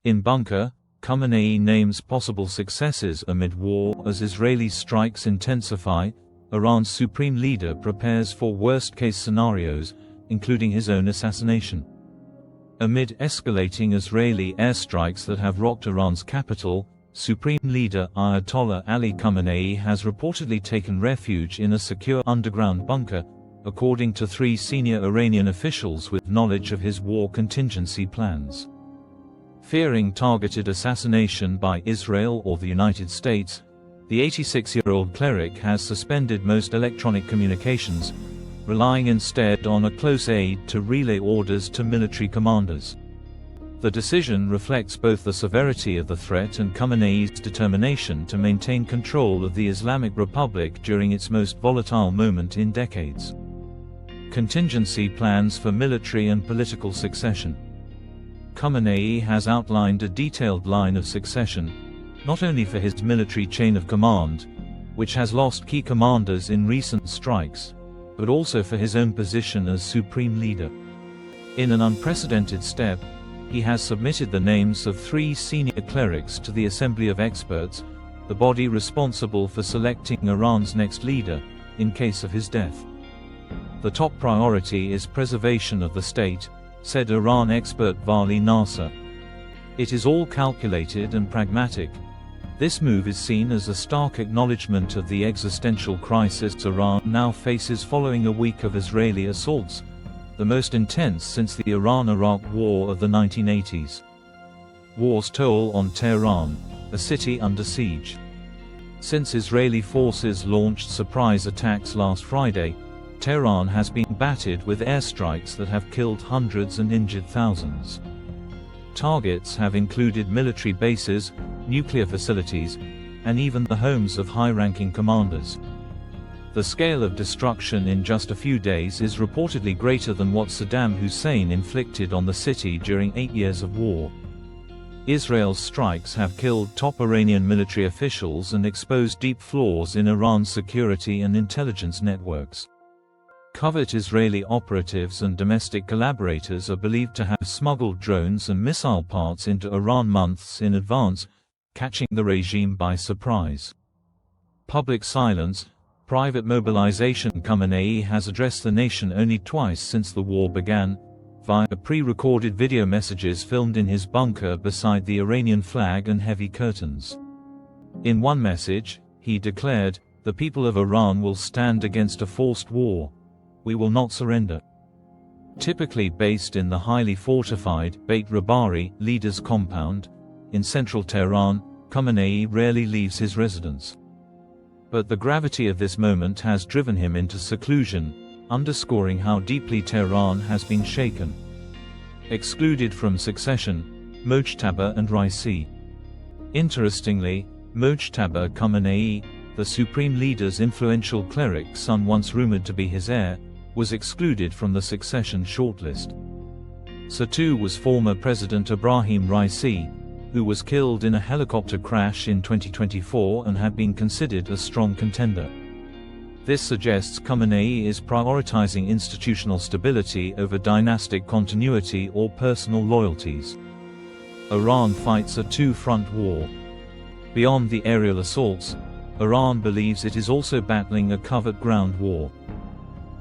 In bunker, Khamenei names possible successors amid war as Israeli strikes intensify. Iran's supreme leader prepares for worst-case scenarios, including his own assassination. Amid escalating Israeli airstrikes that have rocked Iran's capital, Supreme Leader Ayatollah Ali Khamenei has reportedly taken refuge in a secure underground bunker, according to 3 senior Iranian officials with knowledge of his war contingency plans. Fearing targeted assassination by Israel or the United States, the 86-year-old cleric has suspended most electronic communications, relying instead on a close aide to relay orders to military commanders. The decision reflects both the severity of the threat and Khamenei's determination to maintain control of the Islamic Republic during its most volatile moment in decades. Contingency plans for military and political succession. Khamenei has outlined a detailed line of succession, not only for his military chain of command, which has lost key commanders in recent strikes, but also for his own position as supreme leader. In an unprecedented step, he has submitted the names of 3 senior clerics to the Assembly of Experts, the body responsible for selecting Iran's next leader, in case of his death. The top priority is preservation of the state, said Iran expert Vali Nasser. It is all calculated and pragmatic. This move is seen as a stark acknowledgement of the existential crisis Iran now faces following a week of Israeli assaults, the most intense since the Iran-Iraq War of the 1980s. War's toll on Tehran, a city under siege. Since Israeli forces launched surprise attacks last Friday, Tehran has been battered with airstrikes that have killed hundreds and injured thousands. Targets have included military bases, nuclear facilities, and even the homes of high-ranking commanders. The scale of destruction in just a few days is reportedly greater than what Saddam Hussein inflicted on the city during 8 years of war. Israel's strikes have killed top Iranian military officials and exposed deep flaws in Iran's security and intelligence networks. Covert Israeli operatives and domestic collaborators are believed to have smuggled drones and missile parts into Iran months in advance, catching the regime by surprise. Public silence, private mobilization. Khamenei has addressed the nation only twice since the war began, via pre-recorded video messages filmed in his bunker beside the Iranian flag and heavy curtains. In one message, he declared, "The people of Iran will stand against a forced war. We will not surrender." Typically based in the highly fortified Beit Rabari leaders' compound, in central Tehran, Khamenei rarely leaves his residence. But the gravity of this moment has driven him into seclusion, underscoring how deeply Tehran has been shaken. Excluded from succession, Mojtaba and Raisi. Interestingly, Mojtaba Khamenei, the supreme leader's influential cleric son once rumored to be his heir, was excluded from the succession shortlist. So too was former President Ebrahim Raisi, who was killed in a helicopter crash in 2024 and had been considered a strong contender. This suggests Khamenei is prioritizing institutional stability over dynastic continuity or personal loyalties. Iran fights a two-front war. Beyond the aerial assaults, Iran believes it is also battling a covert ground war.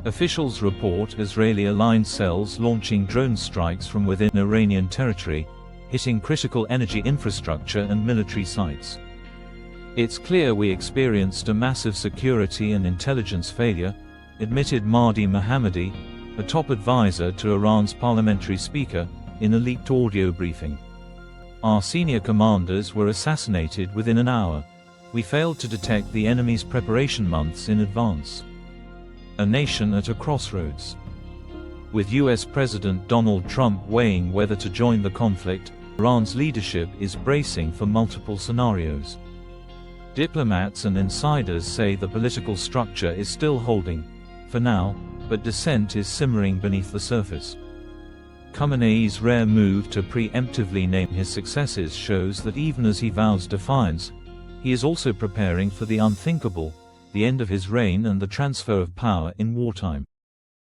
Officials report Israeli-aligned cells launching drone strikes from within Iranian territory, hitting critical energy infrastructure and military sites. "It's clear we experienced a massive security and intelligence failure," admitted Mahdi Mohammadi, a top advisor to Iran's parliamentary speaker, in a leaked audio briefing. "Our senior commanders were assassinated within an hour. We failed to detect the enemy's preparation months in advance." A nation at a crossroads. With US President Donald Trump weighing whether to join the conflict, Iran's leadership is bracing for multiple scenarios. Diplomats and insiders say the political structure is still holding, for now, but dissent is simmering beneath the surface. Khamenei's rare move to preemptively name his successors shows that even as he vows defiance, he is also preparing for the unthinkable, the end of his reign and the transfer of power in wartime.